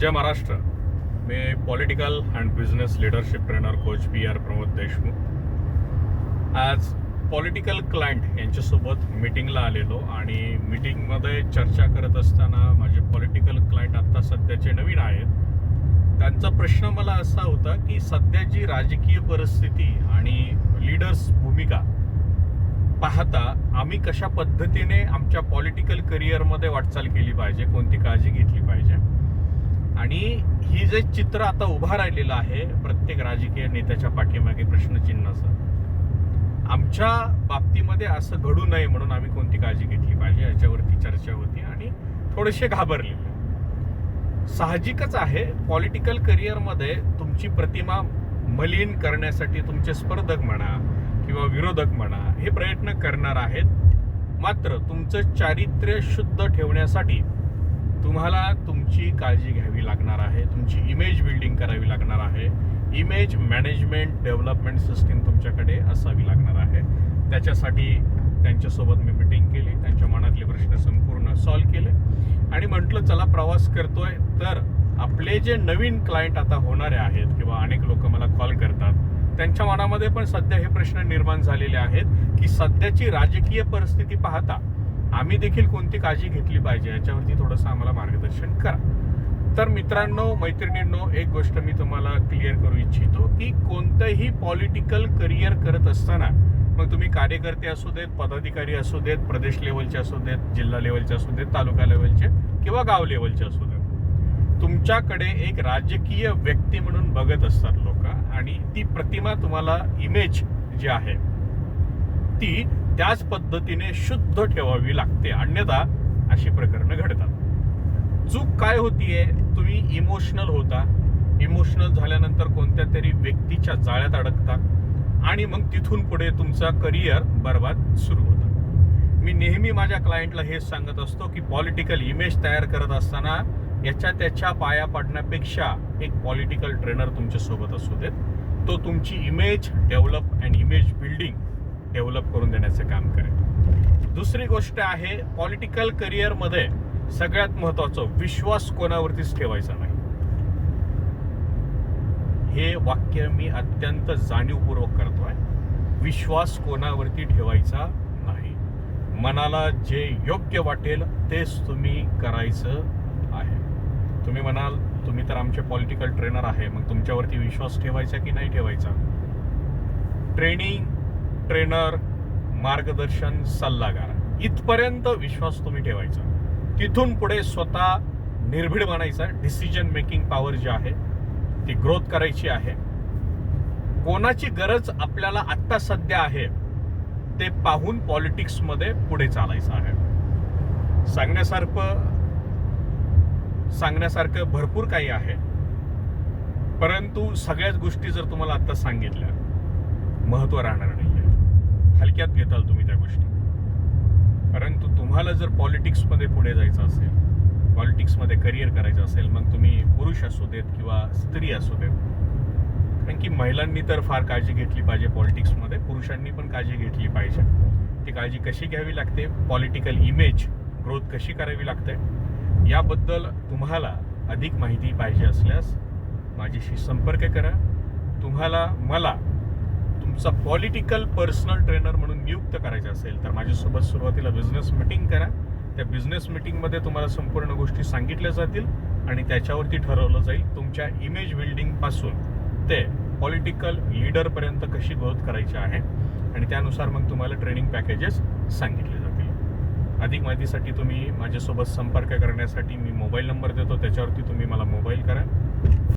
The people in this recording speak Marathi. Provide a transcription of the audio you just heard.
जय महाराष्ट्र. मी political and business leadership trainer coach PR Pramod Deshmukh. आज पॉलिटिकल क्लायंट यांच्यासोबत मीटिंगला आलेलो आणि मीटिंगमध्ये चर्चा करत असताना माझे पॉलिटिकल क्लायंट आत्ता सध्याचे नवीन आहेत. त्यांचा प्रश्न मला असा होता की सध्याची राजकीय परिस्थिती आणि लीडर्स भूमिका पाहता आम्ही कशा पद्धतीने आमच्या पॉलिटिकल करिअरमध्ये वाटचाल केली पाहिजे, कोणती काळजी घेतली पाहिजे. आणि ही जे चित्र आता उभा राहिलेलं आहे प्रत्येक राजकीय नेत्याच्या पाठीमागे प्रश्नचिन्हाचं, आमच्या बाबतीमध्ये असं घडू नये म्हणून आम्ही कोणती काळजी घेतली पाहिजे याच्यावरती चर्चा होती आणि थोडेसे घाबरलेले. साहजिकच आहे, पॉलिटिकल करिअरमध्ये तुमची प्रतिमा मलिन करण्यासाठी तुमचे स्पर्धक म्हणा किंवा विरोधक म्हणा हे प्रयत्न करणार आहेत. मात्र तुमचं चारित्र्य शुद्ध ठेवण्यासाठी तुम्हाला तुमची काळजी घ्यावी लागणार आहे, तुमची इमेज बिल्डिंग करावी लागणार आहे. इमेज मॅनेजमेंट डेव्हलपमेंट सिस्टीम तुमच्याकडे असावी लागणार आहे. त्याच्यासाठी त्यांच्यासोबत मी मीटिंग केली, त्यांच्या मनातले प्रश्न संपूर्ण सॉल्व्ह केले आणि म्हटलं चला प्रवास करतोय तर आपले जे नवीन क्लायंट आता होणारे आहेत किंवा अनेक लोक मला कॉल करतात, त्यांच्या मनामध्ये पण सध्या हे प्रश्न निर्माण झालेले आहेत की सध्याची राजकीय परिस्थिती पाहता आम्ही देखील कोणती काळजी घेतली पाहिजे याच्यावरती थोडंसं आम्हाला मार्गदर्शन करा. तर मित्रांनो, मैत्रिणींनो, एक गोष्ट मी तुम्हाला क्लिअर करू इच्छितो की कोणतंही पॉलिटिकल करिअर करत असताना, मग तुम्ही कार्यकर्ते असू देत, पदाधिकारी असू देत, प्रदेश लेवलचे असू देत, जिल्हा लेवलचे असू देत, तालुका लेवलचे किंवा गाव लेवलचे असू देत, तुमच्याकडे एक राजकीय व्यक्ती म्हणून बघत असतात लोक आणि ती प्रतिमा तुम्हाला इमेज जी आहे ती त्याच पद्धतीने शुद्ध ठेवावी लागते, अन्यथा अशी प्रकरणं घडतात. चूक काय होतीये, तुम्ही इमोशनल होता, इमोशनल झाल्यानंतर कोणत्या तरी व्यक्तीच्या जाळ्यात अडकता आणि मग तिथून पुढे तुमचा करिअर बर्बाद सुरू होतं. मी नेहमी माझ्या क्लायंटला हेच सांगत असतो की पॉलिटिकल इमेज तयार करत असताना याच्या त्याच्या पाया पडण्यापेक्षा एक पॉलिटिकल ट्रेनर तुमच्यासोबत असू देत, तो तुमची image develop and image building develop करून देण्याचं काम करेल. दुसरी गोष्ट आहे, पॉलिटिकल करिअरमध्ये सगळ्यात महत्वाचं विश्वास कोणावरतीच ठेवायचा नाही. हे वाक्य मी अत्यंत जाणीवपूर्वक करतोय. विश्वास कोणावरती ठेवायचा नाही. मनाला जे योग्य वाटेल तेच तुम्ही करायचं आहे. तुम्ही म्हणाल तुम्ही तर आमचे पॉलिटिकल ट्रेनर आहे, मग तुमच्यावरती विश्वास ठेवायचा की नाही ठेवायचा? ट्रेनिंग, ट्रेनर, मार्गदर्शन, सल्लागार इथपर्यंत विश्वास तुम्ही ठेवायचा. तिथून पुढे स्वतः निर्भीड बनायचा. डिसिजन मेकिंग पॉवर जी आहे ती ग्रोथ करायची आहे. कोणाची गरज आपल्याला आत्ता सध्या आहे ते पाहून पॉलिटिक्समध्ये पुढे चालायचं आहे. सांगण्यासारखं भरपूर काही आहे, परंतु सगळ्याच गोष्टी जर तुम्हाला आता सांगितल्या महत्व राहणार नाहीये. हलक्यात घेताल तुम्ही त्या गोष्टी. परंतु तुम्हाला जर पॉलिटिक्समध्ये पुढे जायचं असेल, पॉलिटिक्समध्ये करिअर करायचं असेल, मग तुम्ही पुरुष असू देत किंवा स्त्री असू देत, कारण की महिलांनी तर फार काळजी घेतली पाहिजे पॉलिटिक्समध्ये, पुरुषांनी पण काळजी घेतली पाहिजे. ती काळजी कशी घ्यावी लागते, पॉलिटिकल इमेज ग्रोथ कशी करावी लागते, याबद्दल तुम्हाला अधिक माहिती पाहिजे असल्यास माझ्याशी संपर्क करा. तुम्हाला मला तुमचा पॉलिटिकल पर्सनल ट्रेनर म्हणून नियुक्त करायचं असेल तर माझ्यासोबत सुरुवातीला बिझनेस मीटिंग करा. त्या बिझनेस मीटिंगमध्ये तुम्हाला संपूर्ण गोष्टी सांगितल्या जातील आणि त्याच्यावरती ठरवलं जाईल तुमच्या इमेज बिल्डिंग पासून ते पॉलिटिकल लीडरपर्यंत कशी ग्रोथ करायची आहे आणि त्यानुसार मग तुम्हाला ट्रेनिंग पॅकेजेस सांगितले जातील. अधिक माहितीसाठी तुम्ही माझ्यासोबत संपर्क करण्यासाठी मी मोबाईल नंबर देतो, त्याच्यावरती तुम्ही मला मोबाईल करा.